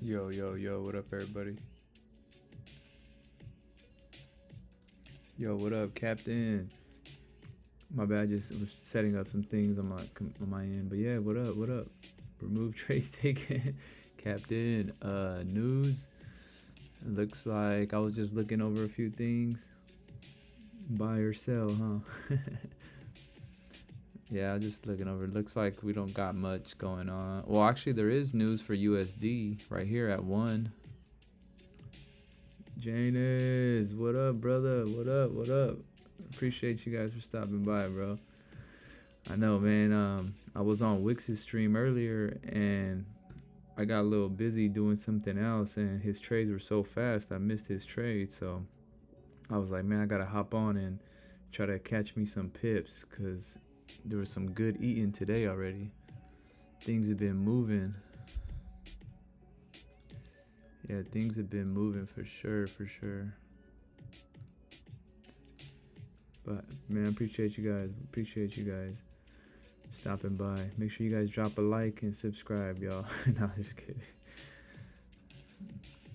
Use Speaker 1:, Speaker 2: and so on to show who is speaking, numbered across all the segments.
Speaker 1: Yo, yo, yo, what up, everybody? Yo, what up, Captain? My bad, just was setting up some things on my end. But yeah, what up, what up? Remove trace taken. Captain, news. Looks like I was just looking over a few things. Buy or sell, huh? Yeah, just looking over. Looks like we don't got much going on. Well, actually, there is news for USD right here at 1. Janus, what up, brother? What up? What up? Appreciate you guys for stopping by, bro. I know, man. I was on Wix's stream earlier, and I got a little busy doing something else, and his trades were so fast, I missed his trade. So I was like, man, I gotta hop on and try to catch me some pips, cause there was some good eating today already. Things have been moving. Yeah, things have been moving for sure, for sure. But man, appreciate you guys. Appreciate you guys stopping by. Make sure you guys drop a like and subscribe, y'all. No, just kidding.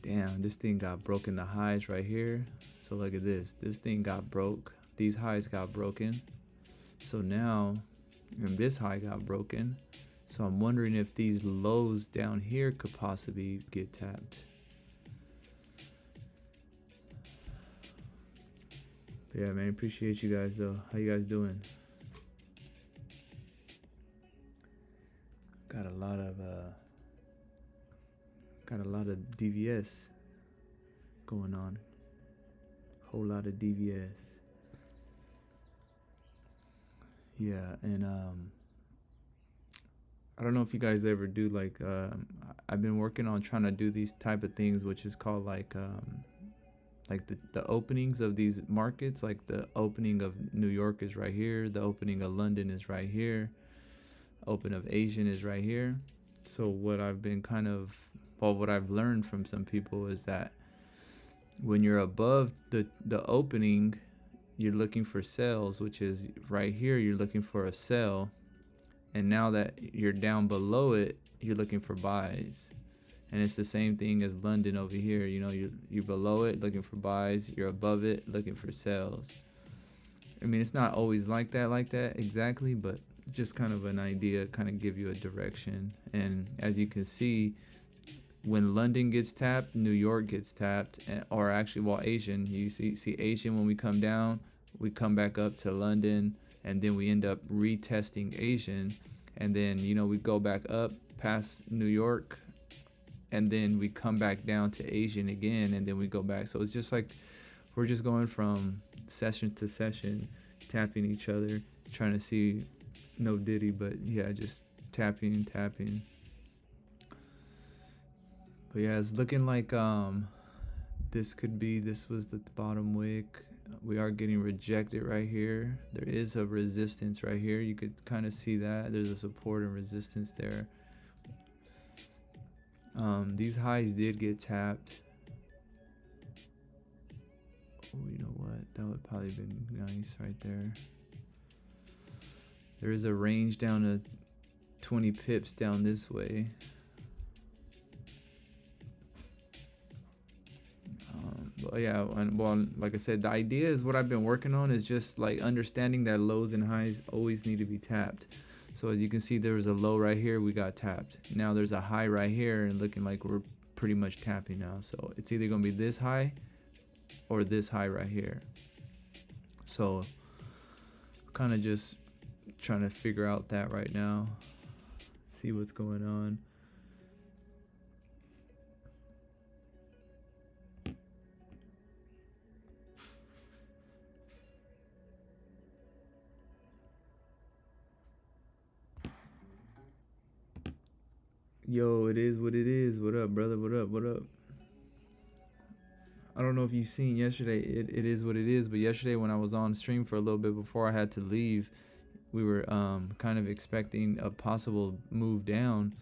Speaker 1: Damn, this thing got broken the highs right here. So look at this. This thing got broke. These highs got broken. So now, and this high got broken. So I'm wondering if these lows down here could possibly get tapped. But yeah, man, appreciate you guys though. How you guys doing? Got a lot of DVS going on. Whole lot of DVS. Yeah, and I don't know if you guys ever do like I've been working on trying to do these type of things, which is called like the openings of these markets. Like the opening of New York is right here, the opening of London is right here, open of Asian is right here. So what I've been what I've learned from some people is that when you're above the opening, you're looking for sales, which is right here, you're looking for a sell. And now that you're down below it, you're looking for buys. And it's the same thing as London over here. You know, you're below it looking for buys, you're above it looking for sales. I mean, it's not always like that exactly, but just kind of an idea, kind of give you a direction. And as you can see, when London gets tapped, New York gets tapped, or actually, well, Asian, you see Asian, when we come down, we come back up to London, and then we end up retesting Asian, and then, you know, we go back up past New York, and then we come back down to Asian again, and then we go back. So it's just like we're just going from session to session, tapping each other, trying to see, no diddy, but yeah, just tapping. But yeah, it's looking like this was the bottom wick. We are getting rejected right here. There is a resistance right here. You could kind of see that there's a support and resistance there. These highs did get tapped. Oh, you know what? That would probably been nice right there. There is a range down to 20 pips down this way. But yeah, and well, like I said, the idea is what I've been working on is just like understanding that lows and highs always need to be tapped. So as you can see, there was a low right here, we got tapped. Now there's a high right here, and looking like we're pretty much tapping now. So it's either gonna be this high or this high right here. So kind of just trying to figure out that right now, see what's going on. Yo, it is what it is. What up, brother? What up? What up? I don't know if you've seen yesterday, it is what it is, but yesterday when I was on stream for a little bit before I had to leave, we were kind of expecting a possible move down.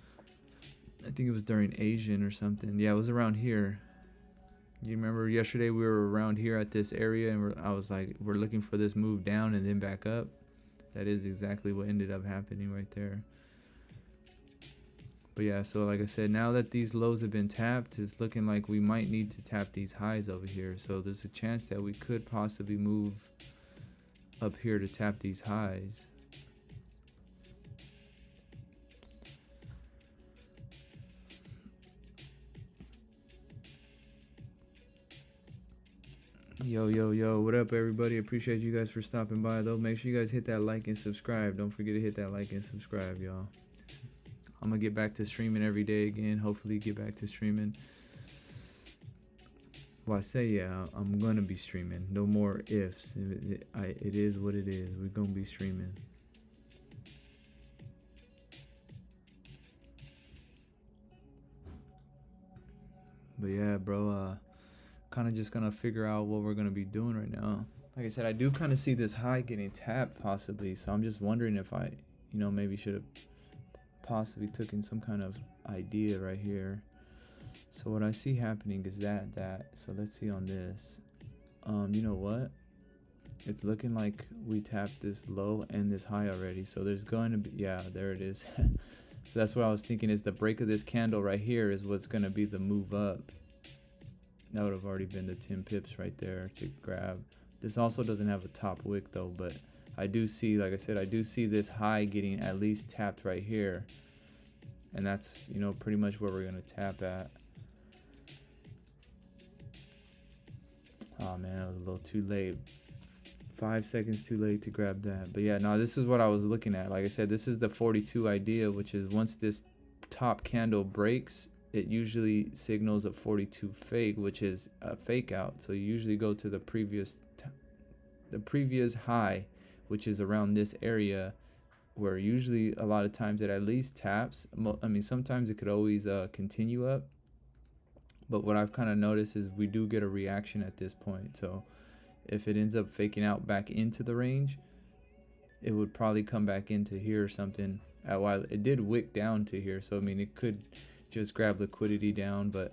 Speaker 1: I think it was during Asian or something. Yeah, it was around here. You remember yesterday we were around here at this area, and I was like, we're looking for this move down and then back up. That is exactly what ended up happening right there. But yeah, so like I said, now that these lows have been tapped, it's looking like we might need to tap these highs over here. So there's a chance that we could possibly move up here to tap these highs. Yo, what up, everybody? Appreciate you guys for stopping by, though. Make sure you guys hit that like and subscribe. Don't forget to hit that like and subscribe, y'all. I'm gonna get back to streaming every day again. Hopefully get back to streaming. Well, I say, yeah, I'm gonna be streaming. No more ifs. It is what it is. We're gonna be streaming. But yeah, bro, kind of just gonna figure out what we're gonna be doing right now. Like I said, I do kind of see this high getting tapped possibly, so I'm just wondering if I, maybe should have possibly taken some kind of idea right here. So what I see happening is that. So let's see on this. You know what? It's looking like we tapped this low and this high already. So there's going to be, yeah, there it is. So that's what I was thinking, is the break of this candle right here is what's going to be the move up. That would have already been the 10 pips right there to grab. This also doesn't have a top wick though, but I do see, like I said, I do see this high getting at least tapped right here. And that's, pretty much where we're going to tap at. Oh man, I was a little too late. 5 seconds too late to grab that. But yeah, no, this is what I was looking at. Like I said, this is the 42 idea, which is once this top candle breaks, it usually signals a 42 fake, which is a fake out. So you usually go to the previous high, which is around this area, where usually a lot of times it at least taps. I mean, sometimes it could always continue up. But what I've kind of noticed is we do get a reaction at this point. So if it ends up faking out back into the range, it would probably come back into here or something. While it did wick down to here, so I mean, it could just grab liquidity down. But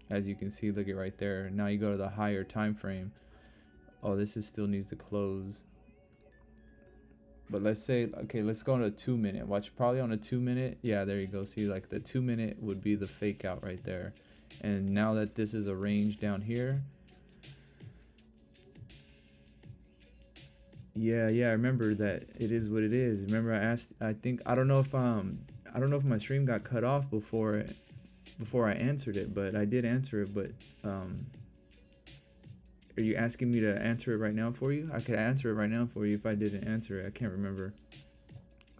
Speaker 1: as you can see, look at right there. Now you go to the higher time frame. Oh, this is still needs to close. But let's say, okay, let's go on a 2 minute. Watch, probably on a 2 minute. Yeah, there you go. See, like the 2 minute would be the fake out right there. And now that this is a range down here, yeah, I remember that it is what it is. Remember I asked, I don't know if my stream got cut off before I answered it, but I did answer it. But are you asking me to answer it right now for you? I could answer it right now for you if I didn't answer it. I can't remember.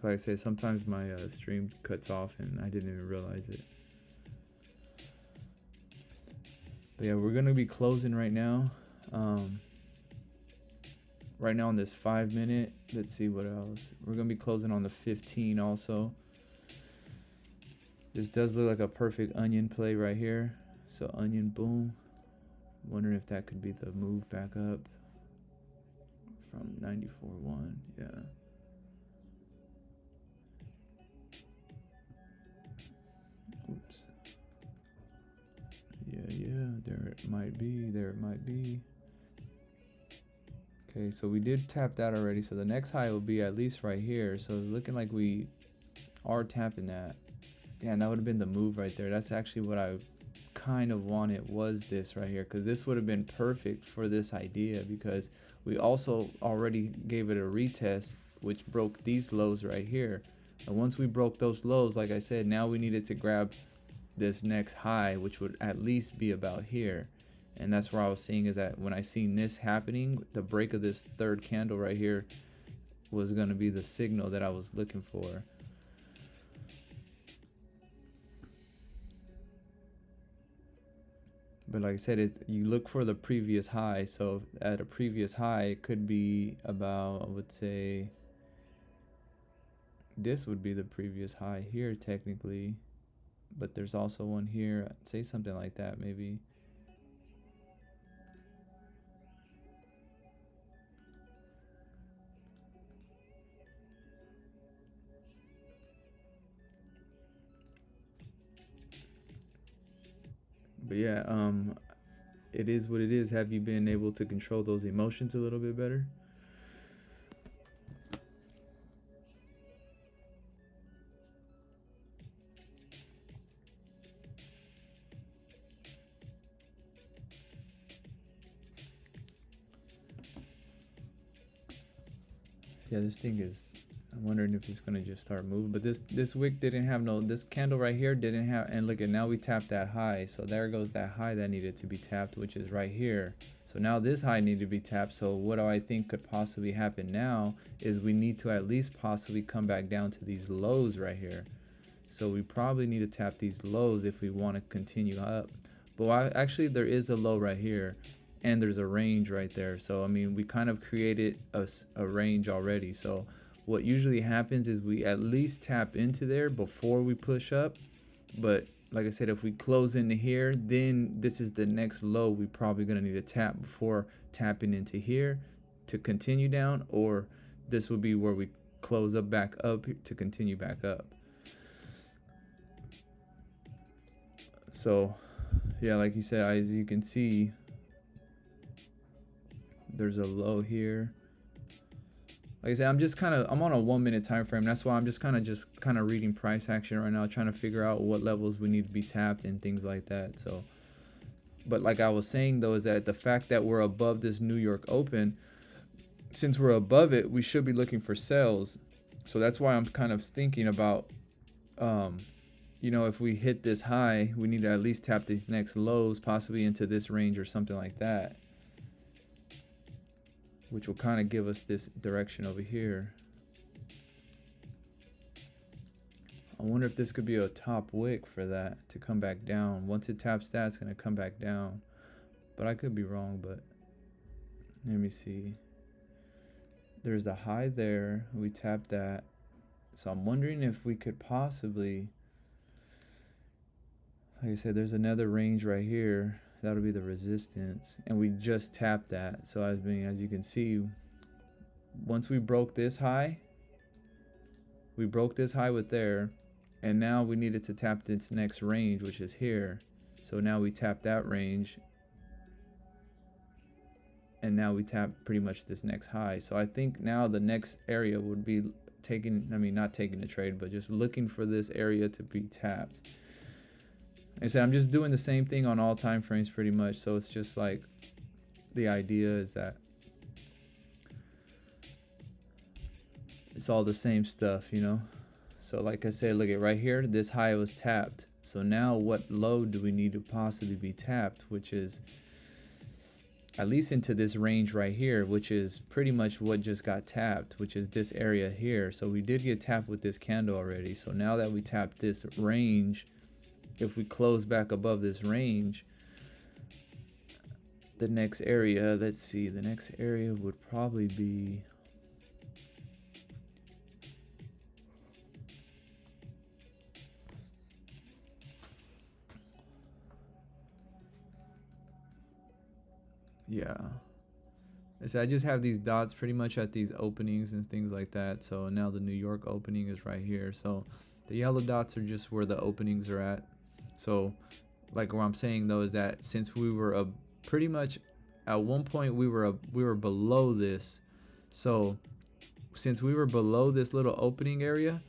Speaker 1: Like I said, sometimes my stream cuts off and I didn't even realize it. But yeah, we're gonna be closing right now. Right now on this 5 minute, let's see what else. We're gonna be closing on the 15 also. This does look like a perfect onion play right here. So onion, boom. Wondering if that could be the move back up from 94.1. Yeah. Oops. Yeah, there it might be. Okay, so we did tap that already. So the next high will be at least right here. So it's looking like we are tapping that. Yeah, and that would have been the move right there. That's actually what I kind of wanted, was this right here, because this would have been perfect for this idea, because we also already gave it a retest, which broke these lows right here. And once we broke those lows, like I said, now we needed to grab this next high, which would at least be about here. And that's where I was seeing, is that when I seen this happening, the break of this third candle right here was going to be the signal that I was looking for. But like I said, you look for the previous high. So at a previous high, it could be about, I would say, this would be the previous high here technically. But there's also one here. I'd say something like that maybe. But yeah, it is what it is. Have you been able to control those emotions a little bit better? Yeah, this thing is, I'm wondering if it's gonna just start moving. But this wick didn't have no, this candle right here didn't have, and look at, now we tapped that high. So there goes that high that needed to be tapped, which is right here. So now this high needed to be tapped. So what do I think could possibly happen now is we need to at least possibly come back down to these lows right here. So we probably need to tap these lows if we want to continue up. But actually there is a low right here, and there's a range right there. So I mean, we kind of created a range already. So what usually happens is we at least tap into there before we push up. But like I said, if we close into here, then this is the next low we probably gonna need to tap before tapping into here to continue down, or this would be where we close up back up to continue back up. So yeah, like you said, as you can see, there's a low here. Like I said, I'm on a 1 minute time frame. That's why I'm just kind of reading price action right now, trying to figure out what levels we need to be tapped and things like that. So, but like I was saying though, is that the fact that we're above this New York Open, since we're above it, we should be looking for sales. So that's why I'm kind of thinking about, you know, if we hit this high, we need to at least tap these next lows, possibly into this range or something like that, which will kind of give us this direction over here. I wonder if this could be a top wick for that to come back down. Once it taps that, it's going to come back down. But I could be wrong, but let me see. There's the high there. We tapped that. So I'm wondering if we could possibly, like I said, there's another range right here. That'll be the resistance, and we just tapped that. So as you can see, once we broke this high, we broke this high with there, and now we needed to tap this next range, which is here. So now we tap that range, and now we tap pretty much this next high. So I think now the next area would be taking, I mean not taking the trade, but just looking for this area to be tapped. Like I said, I'm just doing the same thing on all time frames pretty much. So it's just like, the idea is that it's all the same stuff, you know. So like I said, look at right here, this high was tapped. So now what low do we need to possibly be tapped, which is at least into this range right here, which is pretty much what just got tapped, which is this area here. So we did get tapped with this candle already. So now that we tapped this range, if we close back above this range, the next area, let's see, the next area would probably be, yeah. So I just have these dots pretty much at these openings and things like that. So now the New York opening is right here. So the yellow dots are just where the openings are at. So like what I'm saying though is that since we were pretty much at one point we were below this. So since we were below this little opening area,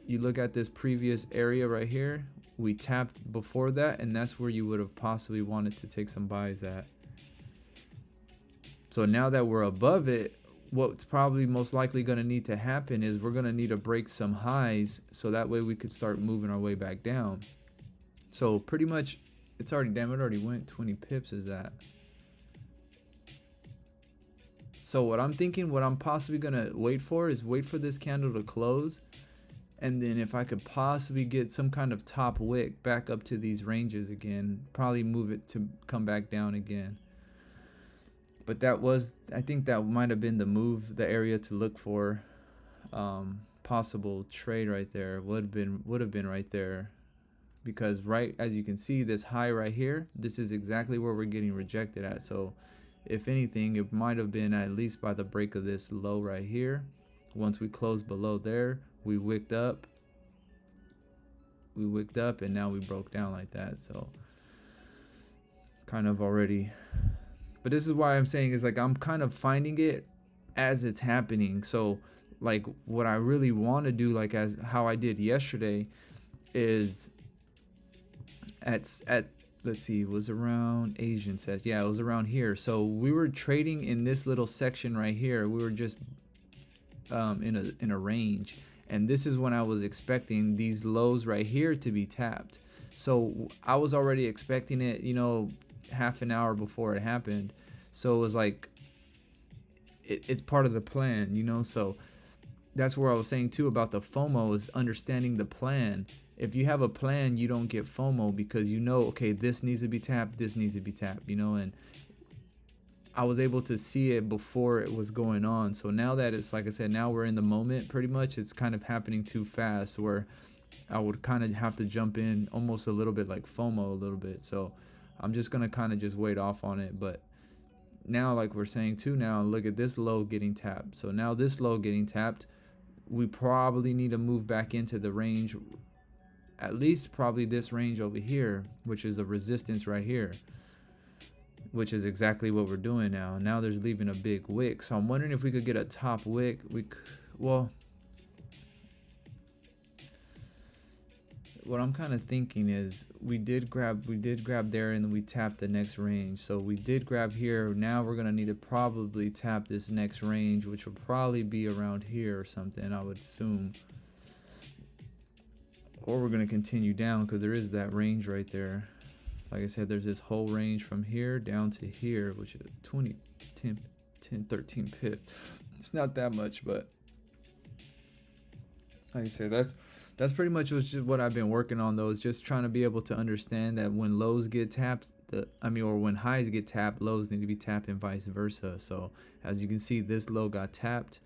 Speaker 1: you look at this previous area right here, we tapped before that, and that's where you would have possibly wanted to take some buys at. So now that we're above it, what's probably most likely going to need to happen is we're going to need to break some highs, so that way we could start moving our way back down. So pretty much it's already, damn, it already went 20 pips is that. So what I'm thinking, what I'm possibly going to wait for is wait for this candle to close, and then if I could possibly get some kind of top wick back up to these ranges again, probably move it to come back down again. But that was, I think that might have been the move, the area to look for. Possible trade right there would have been right there, because right as you can see, this high right here, this is exactly where we're getting rejected at. So if anything, it might have been at least by the break of this low right here. Once we closed below there, we wicked up, and now we broke down like that. So kind of already, but this is why I'm saying is like I'm kind of finding it as it's happening. So like what I really want to do, like as how I did yesterday, is at let's see, it was around, Asian says, yeah, it was around here. So we were trading in this little section right here. We were just in a range, and this is when I was expecting these lows right here to be tapped. So I was already expecting it, you know, half an hour before it happened. So it was like it's part of the plan, you know. So that's where I was saying too about the FOMO, is understanding the plan. If you have a plan, you don't get FOMO because you know, okay, this needs to be tapped, this needs to be tapped, you know. And I was able to see it before it was going on. So now that it's, like I said, now we're in the moment pretty much, it's kind of happening too fast where I would kind of have to jump in almost a little bit like FOMO a little bit. So I'm just going to kind of just wait off on it. But now, like we're saying too, now look at this low getting tapped. So now this low getting tapped, we probably need to move back into the range, at least probably this range over here, which is a resistance right here, which is exactly what we're doing now. Now there's leaving a big wick. So I'm wondering if we could get a top wick. Well, what I'm kind of thinking is we did grab there and then we tapped the next range. So we did grab here. Now we're going to need to probably tap this next range, which will probably be around here or something, I would assume. Or we're going to continue down because there is that range right there. Like I said, there's this whole range from here down to here, which is 20, 10, 13 pips. It's not that much, but like I said, that's pretty much just what I've been working on, though, is just trying to be able to understand that when lows get tapped, or when highs get tapped, lows need to be tapped and vice versa. So as you can see, this low got tapped,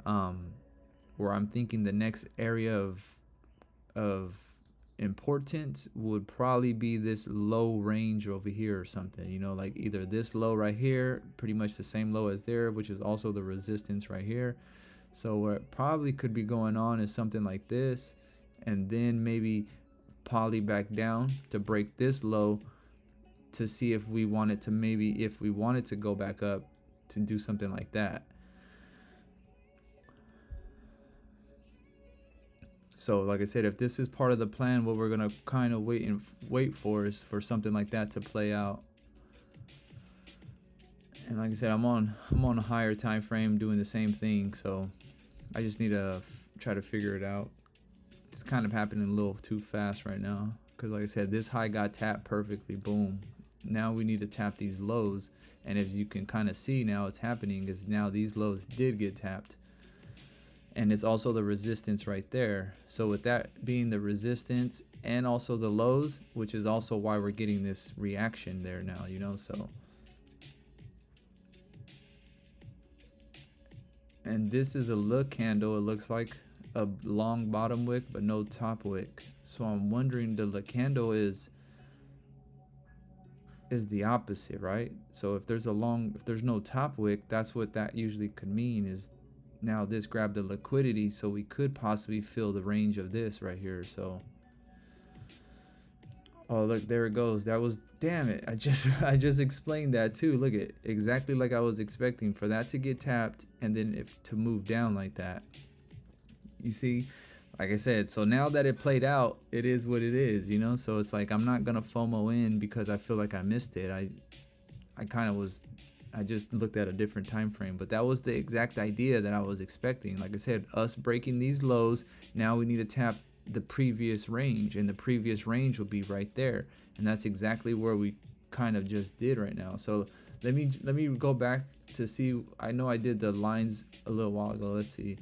Speaker 1: where I'm thinking the next area of importance would probably be this low range over here or something, you know, like either this low right here, pretty much the same low as there, which is also the resistance right here. So what probably could be going on is something like this, and then maybe poly back down to break this low to see if we wanted to go back up to do something like that. So like I said, if this is part of the plan, what we're gonna kind of wait for is for something like that to play out. And like I said, I'm on a higher time frame doing the same thing, so I just need to try to figure it out. It's kind of happening a little too fast right now because, like I said, this high got tapped perfectly. Boom. Now we need to tap these lows, and as you can kind of see now, it's happening is now these lows did get tapped. And it's also the resistance right there. So with that being the resistance and also the lows, which is also why we're getting this reaction there now, you know. So, and this is a look candle. It looks like a long bottom wick but no top wick. So I'm wondering, the candle is the opposite, right? So if there's no top wick, that's what that usually could mean, is now this grabbed the liquidity, so we could possibly fill the range of this right here. So, oh look, there it goes. That was, damn it, I just explained that too. Look at exactly like I was expecting for that to get tapped and then to move down like that. You see, like I said, so now that it played out, it is what it is, you know. So it's like I'm not gonna FOMO in because I feel like I missed it. I just looked at a different time frame, but that was the exact idea that I was expecting. Like I said, us breaking these lows, now we need to tap the previous range, and the previous range will be right there, and that's exactly where we kind of just did right now. So let me go back to see. I know I did the lines a little while ago. Let's see.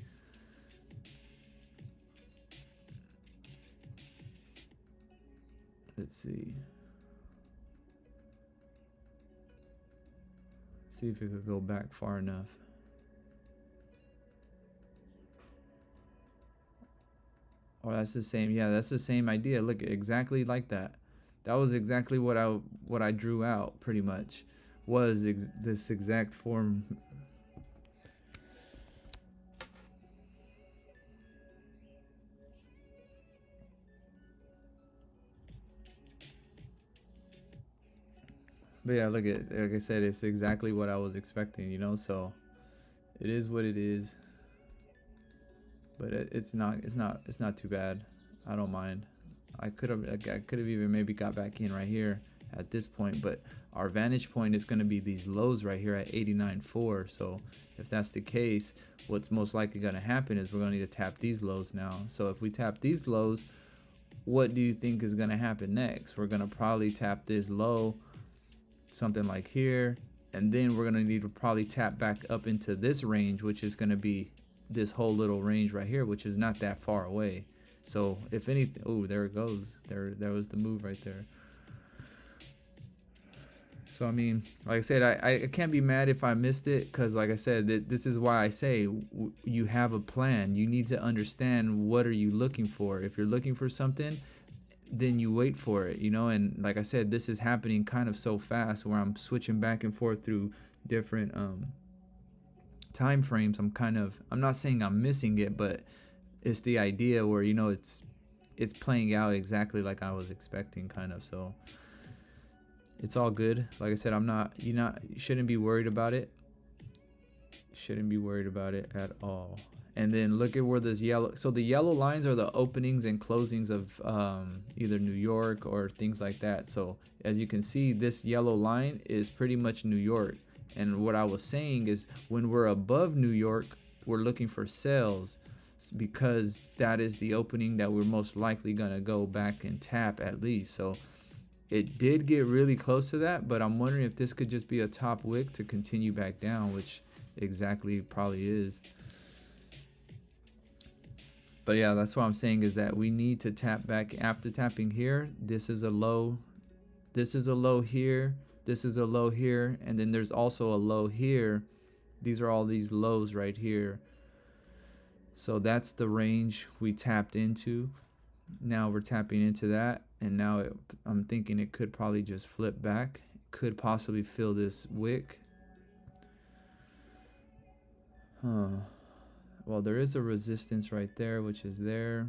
Speaker 1: See if it could go back far enough. Oh, that's the same. Yeah, that's the same idea. Look, exactly like that. That was exactly what I drew out, pretty much, was this exact form. But yeah, look at, like I said, it's exactly what I was expecting, you know. So it is what it is. But it's not too bad. I don't mind. I could have even maybe got back in right here at this point, but our vantage point is going to be these lows right here at 89.4. So if that's the case, what's most likely going to happen is we're going to need to tap these lows now. So if we tap these lows, what do you think is going to happen next? We're going to probably tap this low, something like here, and then we're going to need to probably tap back up into this range, which is going to be this whole little range right here, which is not that far away. So if anything, oh, there it goes. There was the move right there. So I mean, like I said, I can't be mad if I missed it, because like I said, this is why I say you have a plan. You need to understand, what are you looking for. If you're looking for something, then you wait for it, you know. And like I said, this is happening kind of so fast, where I'm switching back and forth through different time frames. I'm not saying I'm missing it, but it's the idea where, you know, it's playing out exactly like I was expecting, kind of. So it's all good. Like I said, you shouldn't be worried about it. Shouldn't be worried about it at all. And then look at where this yellow, so the yellow lines are the openings and closings of either New York or things like that. So as you can see, this yellow line is pretty much New York. And what I was saying is, when we're above New York, we're looking for sales, because that is the opening that we're most likely gonna go back and tap at least. So it did get really close to that, but I'm wondering if this could just be a top wick to continue back down, which exactly probably is. But yeah, that's what I'm saying, is that we need to tap back after tapping here. This is a low, this is a low here, this is a low here, and then there's also a low here. These are all these lows right here. So that's the range we tapped into. Now we're tapping into that, and now I'm thinking it could probably just flip back. Could possibly fill this wick. Well, there is a resistance right there, which is there.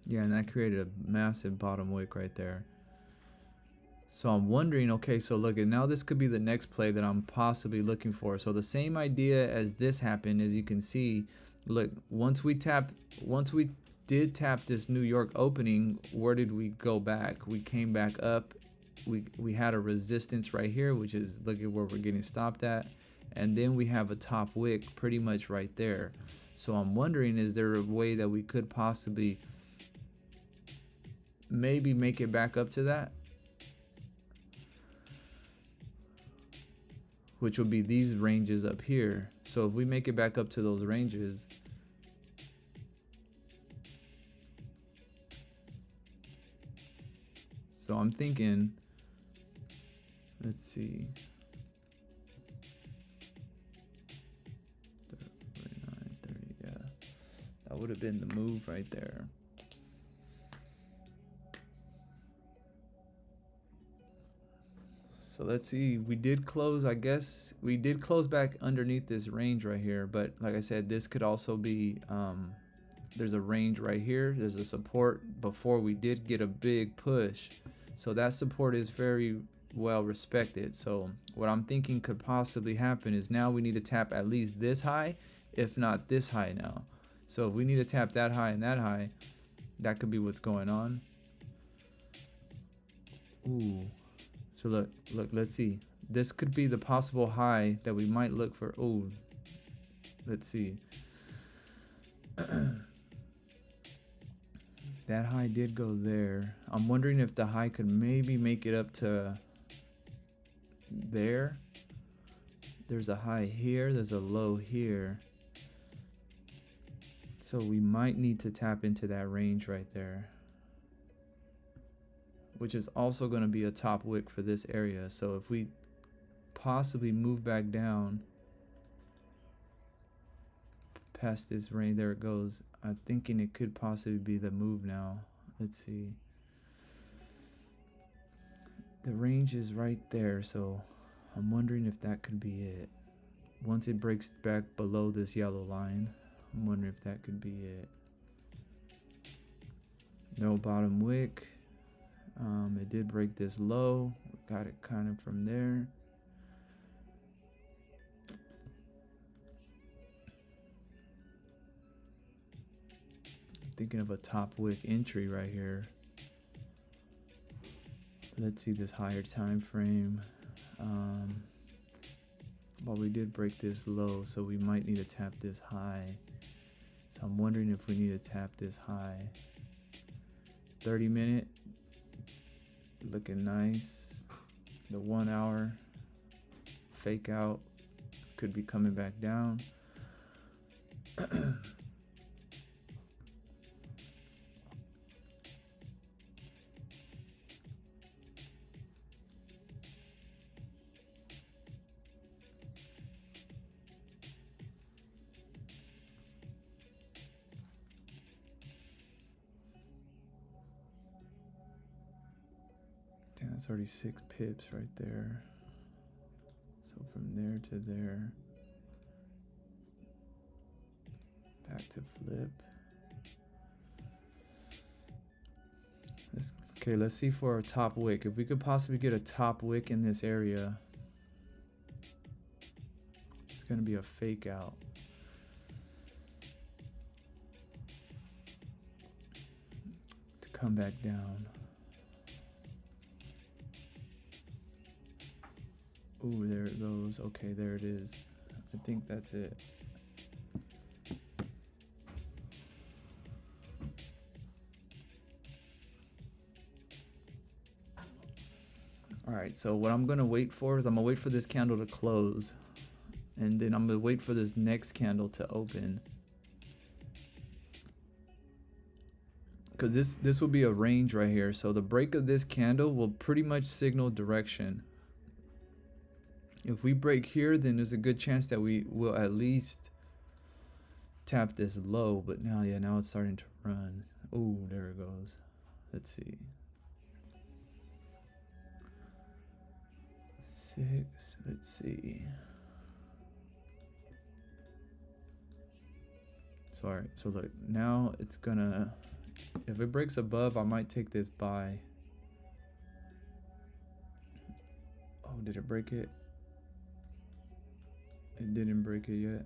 Speaker 1: Yeah, and that created a massive bottom wick right there. So I'm wondering, okay, so look, and now this could be the next play that I'm possibly looking for. So the same idea as this happened, as you can see, look, once we did tap this New York opening, where did we go back? We came back up. We had a resistance right here, which is, look at where we're getting stopped at. And then we have a top wick pretty much right there. So I'm wondering, is there a way that we could possibly maybe make it back up to that? Which will be these ranges up here. So if we make it back up to those ranges, so I'm thinking, let's see, 39, 30, yeah, that would have been the move right there. So let's see, we did close, I guess we did close back underneath this range right here, but like I said, this could also be, there's a range right here, there's a support before we did get a big push. So that support is very well respected. So what I'm thinking could possibly happen is, now we need to tap at least this high, if not this high now. So if we need to tap that high and that high, that could be what's going on. Ooh. So look, let's see. This could be the possible high that we might look for. Oh, let's see. That high did go there. I'm wondering if the high could maybe make it up to there. There's a high here, there's a low here. So we might need to tap into that range right there, which is also going to be a top wick for this area. So if we possibly move back down past this range, there it goes. I'm thinking it could possibly be the move now. Let's see. The range is right there, so I'm wondering if that could be it. Once it breaks back below this yellow line, I'm wondering if that could be it. No bottom wick. It did break this low. Got it kind of from there. thinking of a top wick entry right here. Let's see this higher time frame. Well, we did break this low, so we might need to tap this high. So I'm wondering if we need to tap this high. 30 minute, looking nice. The 1 hour fake out could be coming back down. That's already 6 pips right there. So from there to there, back to flip. Okay, let's see for our top wick. If we could possibly get a top wick in this area, it's gonna be a fake out. To come back down. Ooh, there it goes. Okay, there it is. I think that's it. All right, so what I'm gonna wait for is I'm gonna wait for this candle to close, and then I'm gonna wait for this next candle to open. Because this will be a range right here. So the break of this candle will pretty much signal direction. If we break here, then there's a good chance that we will at least tap this low. But now, yeah, now it's starting to run. Oh, there it goes. Let's see. 6. Let's see. Sorry. So look, now it's gonna. If it breaks above, I might take this buy. Oh, did it break it? It didn't break it yet.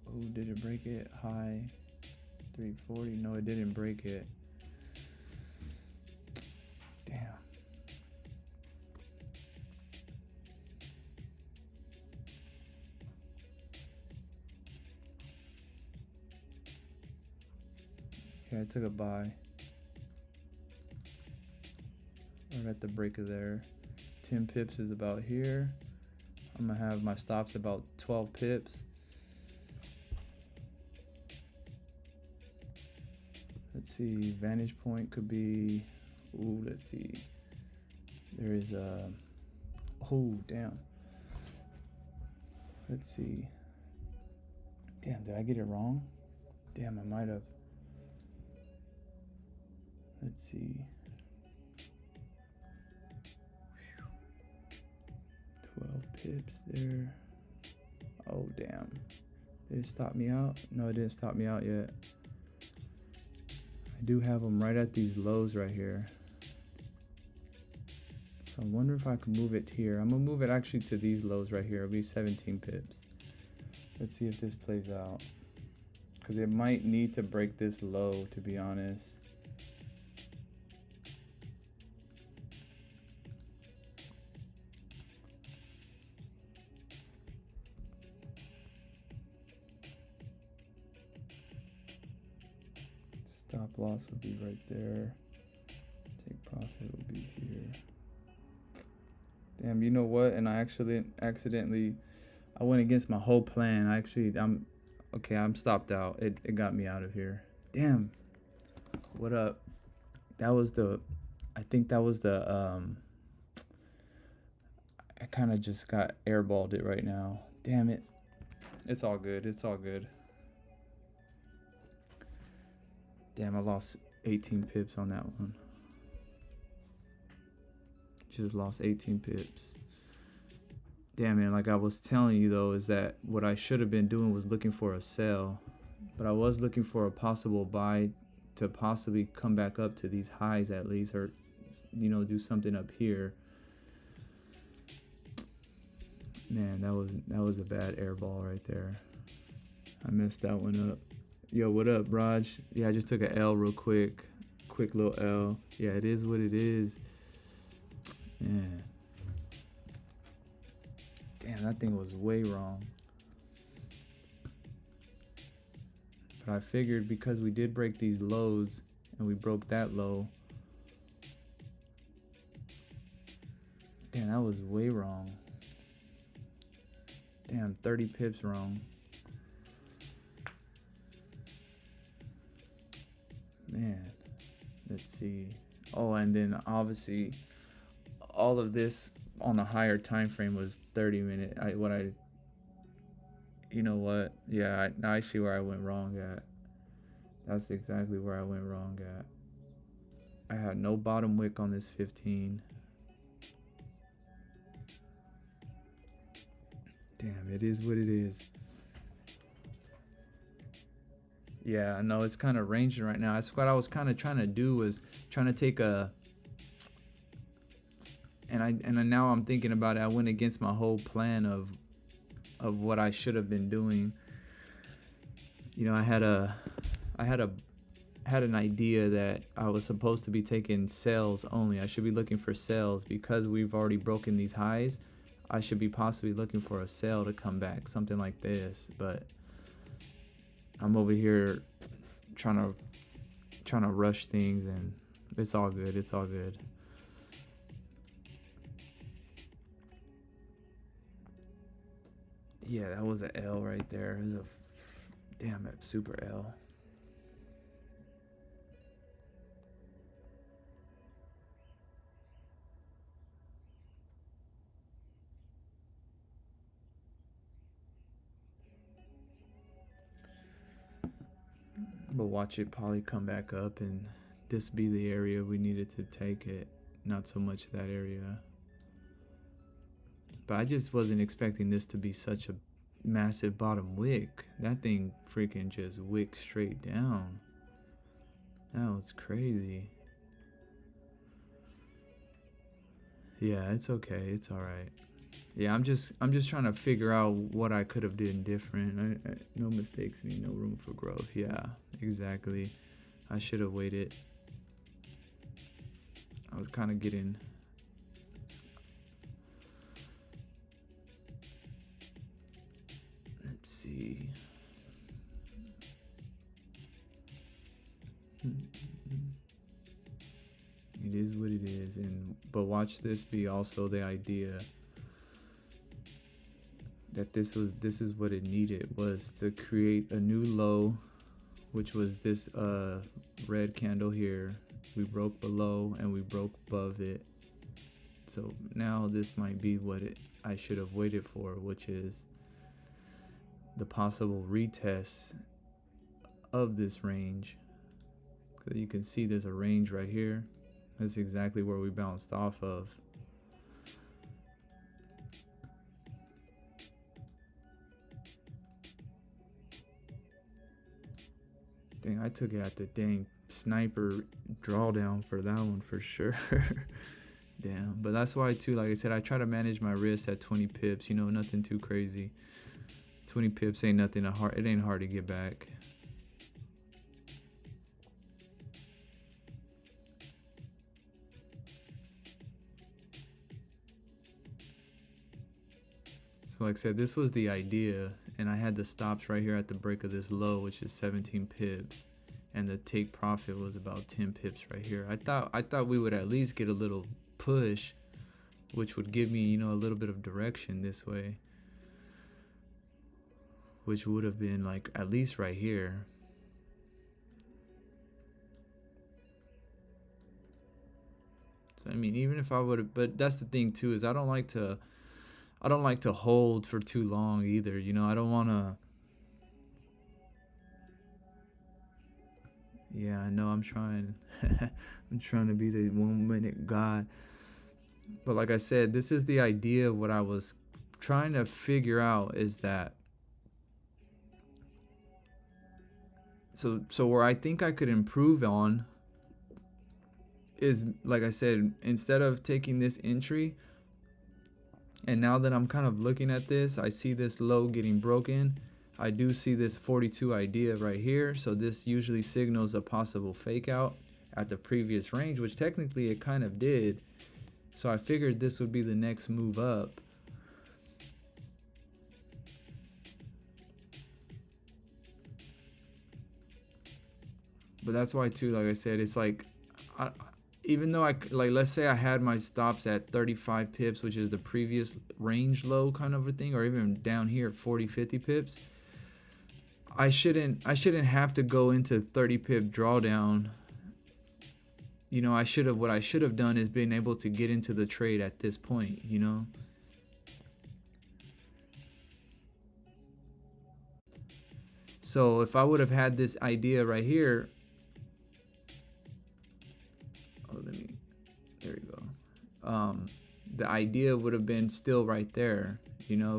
Speaker 1: Oh, did it break it? High 340. No, it didn't break it. Damn. Okay, I took a buy. We're at the break of there. 10 pips is about here. I'm gonna have my stops about 12 pips. Let's see, vantage point could be, ooh, let's see. There is a, oh, damn. Let's see. Damn, did I get it wrong? Damn, I might have. Let's see. 12 pips there. Oh, damn. Did it stop me out? No, it didn't stop me out yet. I do have them right at these lows right here. So I wonder if I can move it here. I'm gonna move it actually to these lows right here. It'll be 17 pips. Let's see if this plays out. Because it might need to break this low, to be honest. Stop loss would be right there. Take profit would be here. Damn, you know what? And I actually accidentally, I went against my whole plan. I'm stopped out. It got me out of here. Damn. What up? That was the, I think that was the, I kind of just got airballed it right now. Damn it. It's all good. It's all good. Damn, I lost 18 pips on that one. Just lost 18 pips. Damn, man, like I was telling you though, is that what I should have been doing was looking for a sell. But I was looking for a possible buy to possibly come back up to these highs at least, or you know, do something up here. Man, that was a bad air ball right there. I messed that one up. Yo, what up, Raj? Yeah, I just took a L real quick. Quick little L. Yeah, it is what it is. Man. Damn, that thing was way wrong. But I figured because we did break these lows and we broke that low. Damn, that was way wrong. Damn, 30 pips wrong. Man, let's see. Oh, and then obviously all of this on a higher time frame was 30-minute. You know what? Yeah, now I see where I went wrong at. That's exactly where I went wrong at. I had no bottom wick on this 15. Damn, it is what it is. Yeah, I know it's kind of ranging right now. That's what I was kind of trying to do, was trying to take a, and now I'm thinking about it. I went against my whole plan of what I should have been doing. You know, I had an idea that I was supposed to be taking sales only. I should be looking for sales because we've already broken these highs. I should be possibly looking for a sale to come back, something like this. But I'm over here trying to rush things, and it's all good. It's all good. Yeah, that was an L right there. It was a damn it, super L. But watch it probably come back up, and this be the area we needed to take it, not so much that area. But I just wasn't expecting this to be such a massive bottom wick. That thing freaking just wicked straight down. That was crazy. Yeah, it's okay. It's all right. Yeah, I'm just trying to figure out what I could have done different. No mistakes mean no room for growth. Yeah, exactly. I should have waited. I was kind of getting. Let's see. It is what it is, but watch this be also the idea that this is what it needed, was to create a new low, which was this red candle here. We broke below and we broke above it. So now this might be what I should have waited for, which is the possible retest of this range. So you can see there's a range right here. That's exactly where we bounced off of. Dang, I took it at the dang sniper drawdown for that one for sure. Damn, but that's why too, like I said, I try to manage my risk at 20 pips, you know, nothing too crazy. 20 pips ain't nothing hard, it ain't hard to get back. So like I said, this was the idea, and I had the stops right here at the break of this low, which is 17 pips, and the take profit was about 10 pips right here. I thought we would at least get a little push, which would give me, you know, a little bit of direction this way, which would have been like at least right here. So I mean, even if I would have, but that's the thing too, is I don't like to hold for too long either, you know. I don't want to. Yeah, I know, I'm trying. I'm trying to be the 1 minute god. But like I said, this is the idea of what I was trying to figure out, is that so where I think I could improve on is, like I said, instead of taking this entry, and now that I'm kind of looking at this, I see this low getting broken. I do see this 42 idea right here. So this usually signals a possible fake out at the previous range, which technically it kind of did. So I figured this would be the next move up. But that's why too, like I said, it's like, even though let's say I had my stops at 35 pips, which is the previous range low kind of a thing, or even down here at 40, 50 pips, I shouldn't have to go into 30 pip drawdown. You know, what I should have done is been able to get into the trade at this point, you know. So if I would have had this idea right here, there you go. The idea would have been still right there. You know,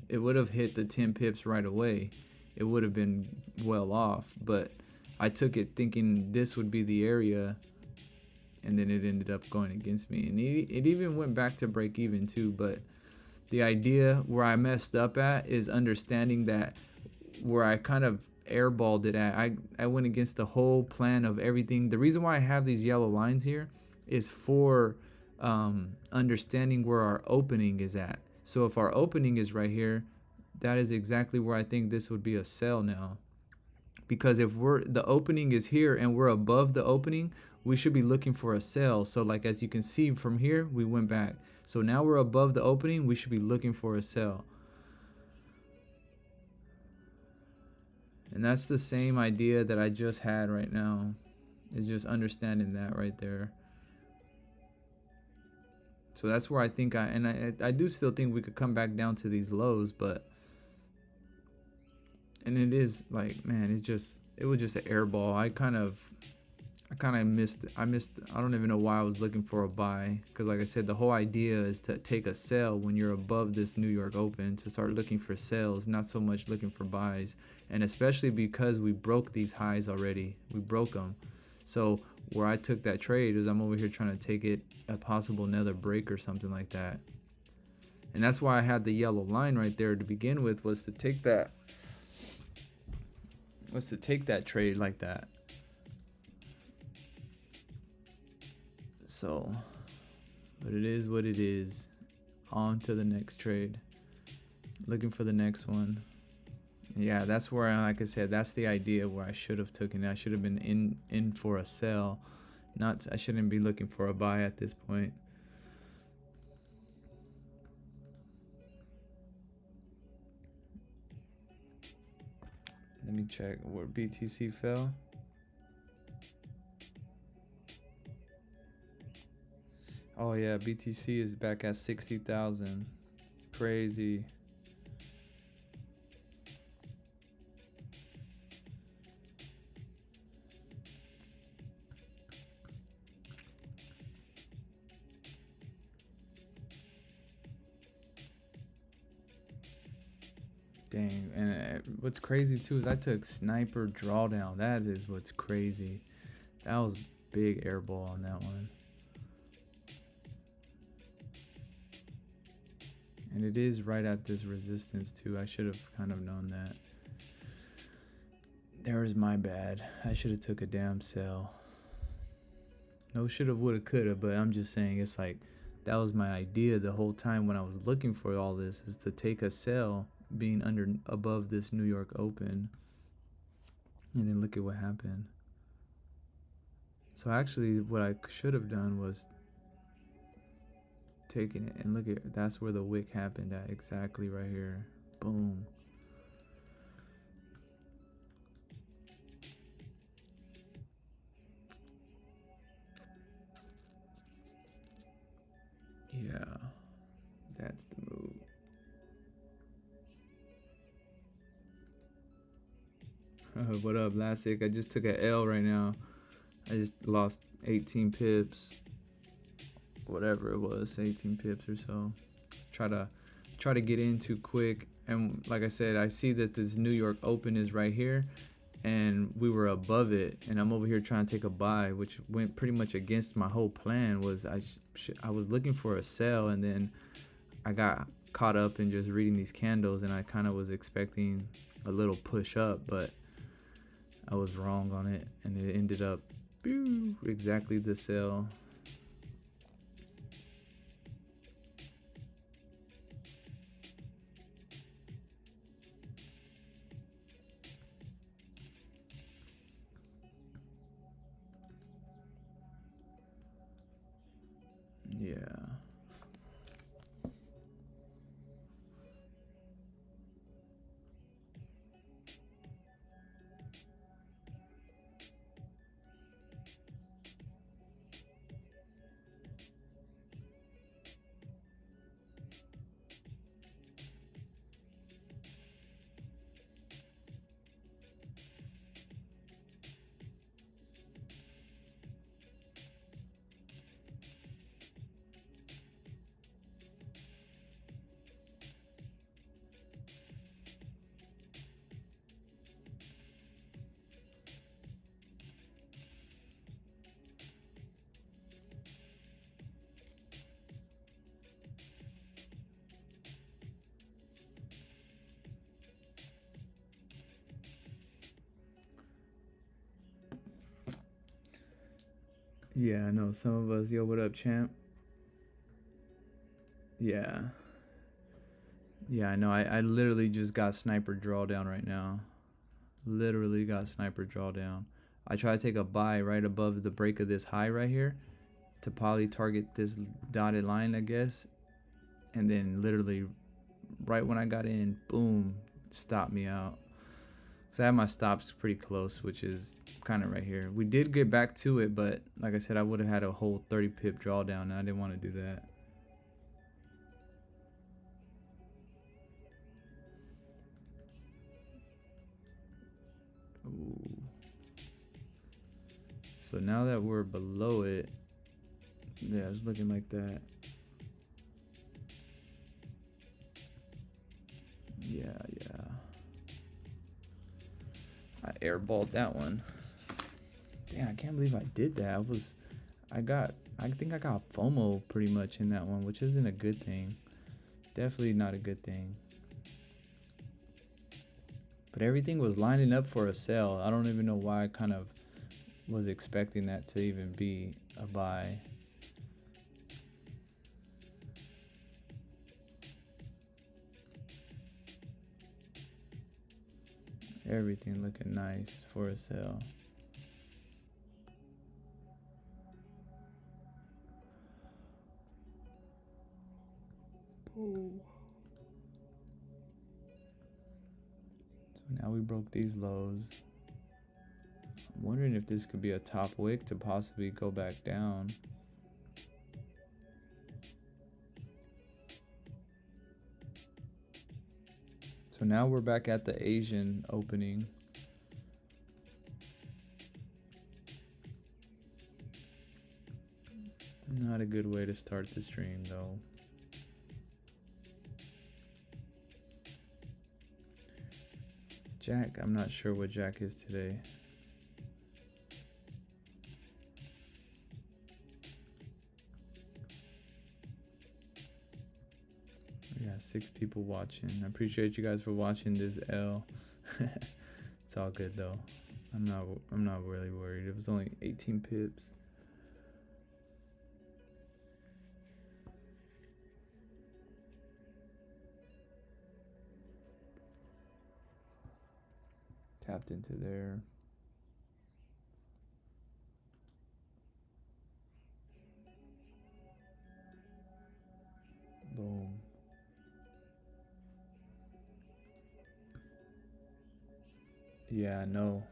Speaker 1: it would have hit the 10 pips right away. It would have been well off, but I took it thinking this would be the area, and then it ended up going against me. And it even went back to break even too, but the idea where I messed up at is understanding that where I kind of airballed it at, I went against the whole plan of everything. The reason why I have these yellow lines here is for understanding where our opening is at. So if our opening is right here, that is exactly where I think this would be a sell now. Because if the opening is here and we're above the opening, we should be looking for a sell. So like as you can see from here, we went back. So now we're above the opening, we should be looking for a sell. And that's the same idea that I just had right now. Is just understanding that right there. So that's where I think I do still think we could come back down to these lows, but and it is like, man, it was just an air ball. I kind of missed I don't even know why I was looking for a buy, because like I said, the whole idea is to take a sell when you're above this New York Open, to start looking for sales, not so much looking for buys. And especially because we broke these highs already. We broke them. So where I took that trade is I'm over here trying to take it a possible another break or something like that. And that's why I had the yellow line right there to begin with, was to take that trade like that. So, but it is what it is. On to the next trade. Looking for the next one. Yeah, that's where, like I said, that's the idea where I should have taken it. I should have been in for a sell. I shouldn't be looking for a buy at this point. Let me check where BTC fell. Oh yeah, BTC is back at 60,000. Crazy. Dang, and what's crazy too is I took sniper drawdown. That is what's crazy. That was big airball on that one. And it is right at this resistance too. I should have kind of known that. There was my bad. I should have took a damn sell. No shoulda, woulda, coulda, but I'm just saying, it's like, that was my idea the whole time when I was looking for all this, is to take a sell being above this New York Open. And then look at what happened. So actually what I should have done was taking it, and look at, that's where the wick happened at, exactly right here. Boom. Yeah, that's the move. What up, Lasik? I just took an L right now. I just lost 18 pips. Whatever it was, 18 pips or so. Try to get in too quick. And like I said, I see that this New York Open is right here. and we were above it, and I'm over here trying to take a buy, which went pretty much against my whole plan. Was I was looking for a sell, and then I got caught up in just reading these candles, and I kind of was expecting a little push up, but I was wrong on it, and it ended up exactly the sell. Yeah. Yeah, I know some of us. Yo, what up, champ? Yeah. Yeah, I know. I literally just got sniper drawdown right now. Literally got sniper drawdown. I try to take a buy right above the break of this high right here to probably target this dotted line, I guess. And then literally right when I got in, boom, stopped me out. So I have my stops pretty close, which is kind of right here. We did get back to it, but like I said, I would have had a whole 30 pip drawdown, and I didn't want to do that. Ooh. So now that we're below it, yeah, it's looking like that. Yeah. I airballed that one. Damn, I can't believe I did that. I think I got FOMO pretty much in that one, which isn't a good thing. Definitely not a good thing. But everything was lining up for a sell. I don't even know why I kind of was expecting that to even be a buy. Everything looking nice for a sell. Oh. So now we broke these lows. I'm wondering if this could be a top wick to possibly go back down. So now we're back at the Asian opening. Not a good way to start the stream though. Jack, I'm not sure what Jack is today. We got 6 people watching. I appreciate you guys for watching this L. It's all good though. I'm not really worried. It was only 18 pips. Tapped into there. Boom. Yeah, I know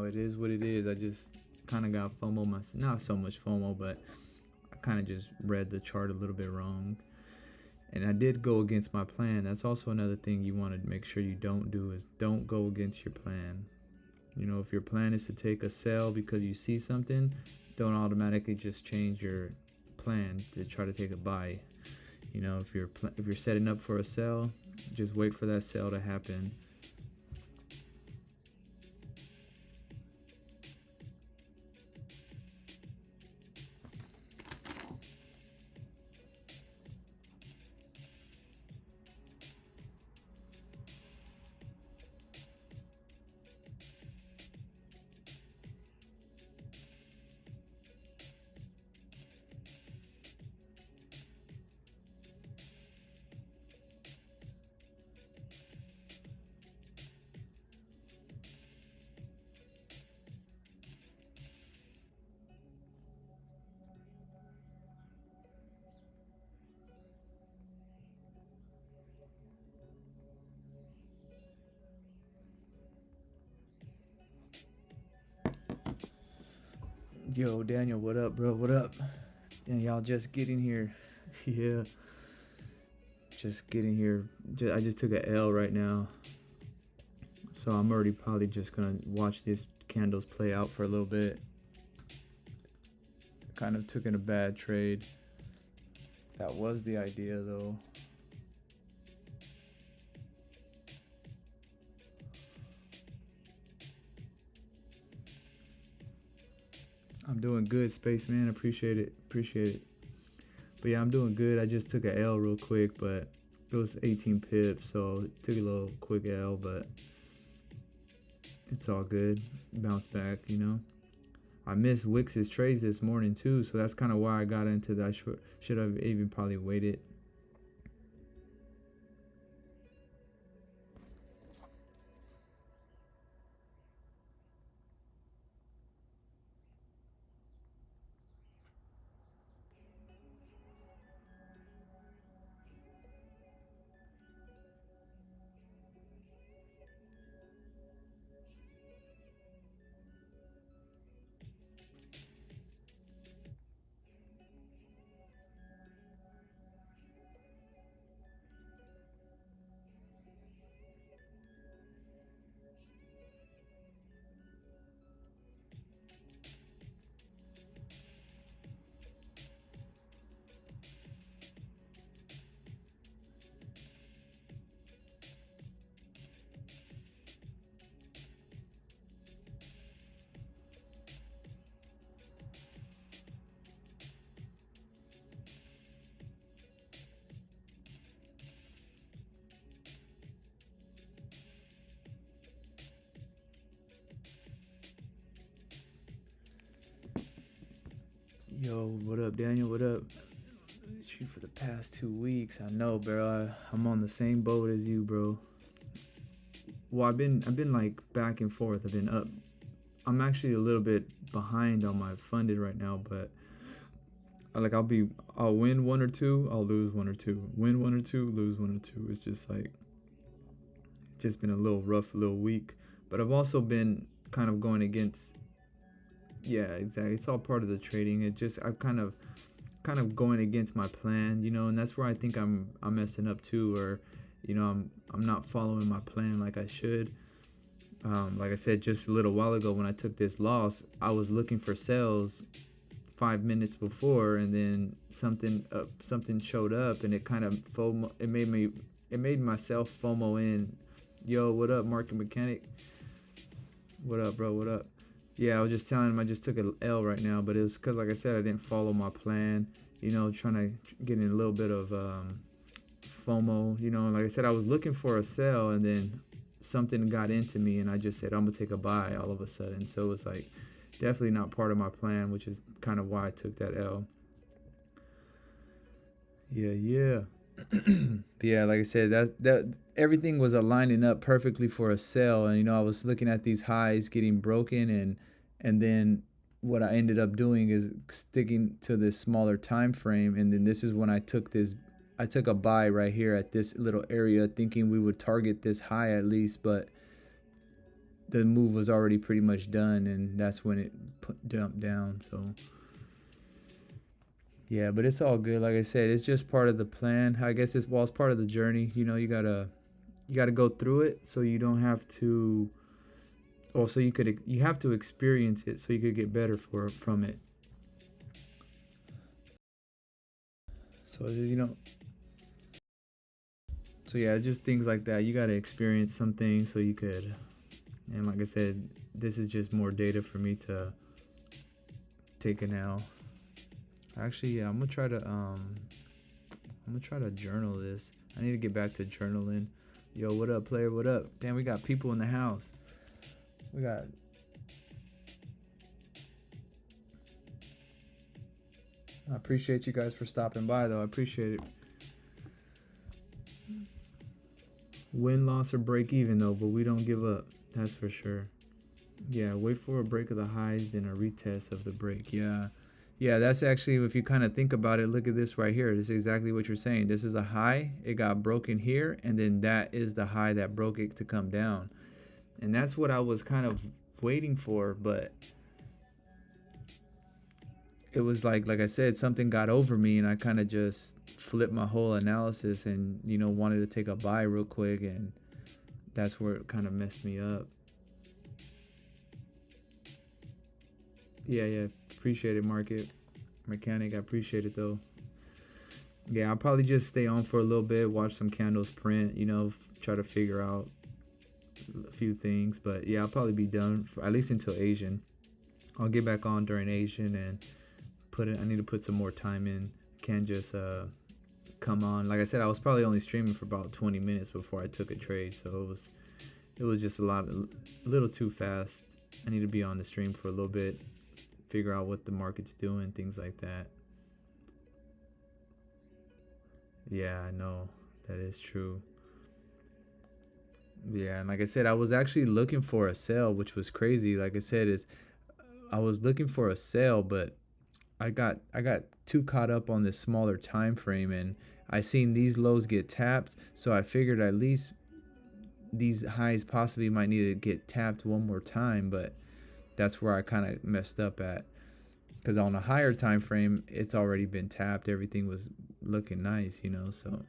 Speaker 1: it is what it is. I just kind of got FOMO myself. Not so much FOMO, but I kind of just read the chart a little bit wrong. And I did go against my plan. That's also another thing you want to make sure you don't do is don't go against your plan. You know, if your plan is to take a sell because you see something, don't automatically just change your plan to try to take a buy. You know, if you're setting up for a sell, just wait for that sell to happen. Yo, Daniel, what up, bro? What up? And y'all just getting here. Yeah. Just getting here. I just took a L right now. So I'm already probably just going to watch these candles play out for a little bit. Kind of took in a bad trade. That was the idea, though. I'm doing good, Spaceman. Appreciate it. Appreciate it. But yeah, I'm doing good. I just took a L real quick, but it was 18 pips, so took a little quick L, but it's all good. Bounce back, you know. I missed Wix's trades this morning too, so that's kind of why I got into that. Should have even probably waited. Yo, what up, Daniel? What up? Shoot, for the past 2 weeks, I know, bro. I'm on the same boat as you, bro. Well, I've been like back and forth. I've been up. I'm actually a little bit behind on my funded right now, but like I'll win one or two, I'll lose one or two. Win one or two, lose one or two. It's just like just been a little rough, little week. But I've also been kind of going against. Yeah, exactly. It's all part of the trading. I'm kind of going against my plan, you know, and that's where I think I'm messing up too, or you know, I'm not following my plan like I should. Like I said just a little while ago, when I took this loss, I was looking for sales 5 minutes before, and then something showed up, and it kind of FOMO. It made myself FOMO in. Yo, what up, market mechanic? What up, bro? What up? Yeah, I was just telling him I just took an L right now, but it was because, like I said, I didn't follow my plan. You know, trying to get in a little bit of FOMO. You know, like I said, I was looking for a sell, and then something got into me, and I just said I'm gonna take a buy all of a sudden. So it was like definitely not part of my plan, which is kind of why I took that L. Yeah. But yeah, like I said, that everything was aligning up perfectly for a sell, and you know, I was looking at these highs getting broken, and then what I ended up doing is sticking to this smaller time frame, and then this is when I took a buy right here at this little area, thinking we would target this high at least, but the move was already pretty much done, and that's when it dumped down. So yeah, but it's all good. Like I said, it's just part of the plan. I guess it's part of the journey. You know, you gotta go through it, so you don't have to. Also, you have to experience it so you could get better from it. So you know. So yeah, just things like that. You gotta experience some things so you could. And like I said, this is just more data for me to take an L. Actually, yeah, I'm gonna try to journal this. I need to get back to journaling. Yo, what up, player? What up? Damn, we got people in the house. I appreciate you guys for stopping by, though. I appreciate it. Win, loss, or break even, though, but we don't give up. That's for sure. Yeah, wait for a break of the highs, then a retest of the break. Yeah, that's actually, if you kind of think about it, look at this right here. This is exactly what you're saying. This is a high. It got broken here, and then that is the high that broke it to come down. And that's what I was kind of waiting for, but it was like I said, something got over me, and I kind of just flipped my whole analysis, and wanted to take a buy real quick, and that's where it kind of messed me up. Yeah, appreciate it, market mechanic. I appreciate it though. Yeah, I'll probably just stay on for a little bit, watch some candles print, try to figure out a few things. But yeah, I'll probably be done for at least until Asian. I'll get back on during Asian and I need to put some more time in. Can't just come on. Like I said, I was probably only streaming for about 20 minutes before I took a trade, so it was just a little too fast. I need to be on the stream for a little bit, figure out what the market's doing, things like that. Yeah, I know, that is true. Yeah, and like I said, I was actually looking for a sell, which was crazy. Like I said, I was looking for a sell, but I got too caught up on this smaller time frame, and I seen these lows get tapped, so I figured at least these highs possibly might need to get tapped one more time. But that's where I kind of messed up at, because on a higher time frame it's already been tapped, everything was looking nice, so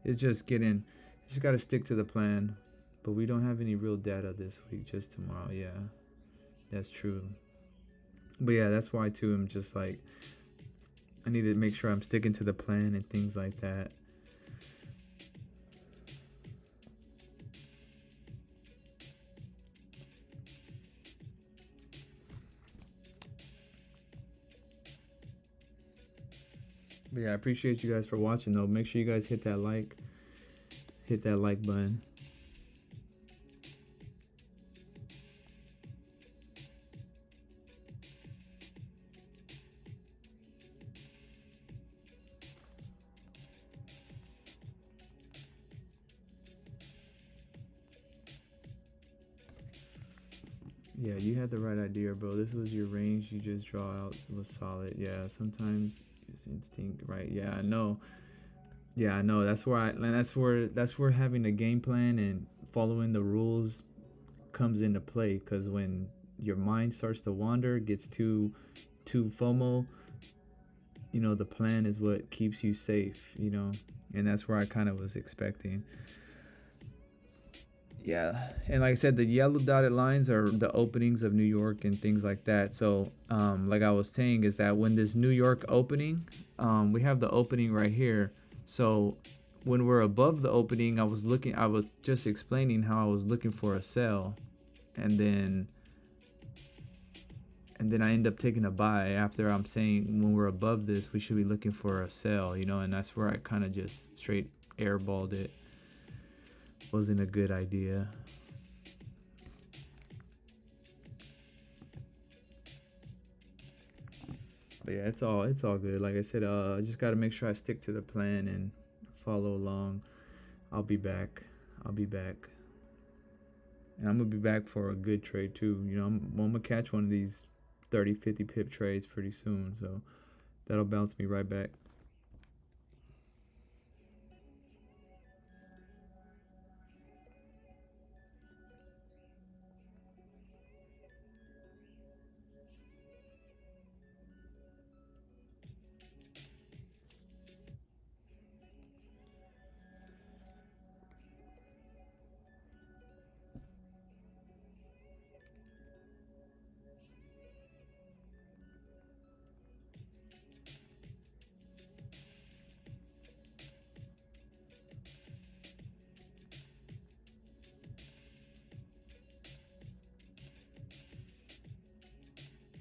Speaker 1: it's just got to stick to the plan. But we don't have any real data this week, just tomorrow. Yeah, that's true. But yeah, that's why too I'm just like, I need to make sure I'm sticking to the plan and things like that. But yeah, I appreciate you guys for watching though. Make sure you guys hit that like button. Yeah, you had the right idea, bro. This was your range you just draw out. It was solid. Yeah, sometimes it's instinct, right? Yeah, I know. Yeah, I know. That's where having a game plan and following the rules comes into play. Because when your mind starts to wander, gets too FOMO, the plan is what keeps you safe. And that's where I kind of was expecting. Yeah, and like I said, the yellow dotted lines are the openings of New York and things like that. So like I was saying, is that when this New York opening, we have the opening right here. So when we're above the opening, I was just explaining how I was looking for a sell, and then I end up taking a buy after I'm saying when we're above this we should be looking for a sell, and that's where I kind of just straight airballed it. Wasn't a good idea. But yeah, it's all good. Like I said, I just got to make sure I stick to the plan and follow along. I'll be back. And I'm gonna be back for a good trade too. I'm gonna catch one of these 30-50 pip trades pretty soon, so that'll bounce me right back.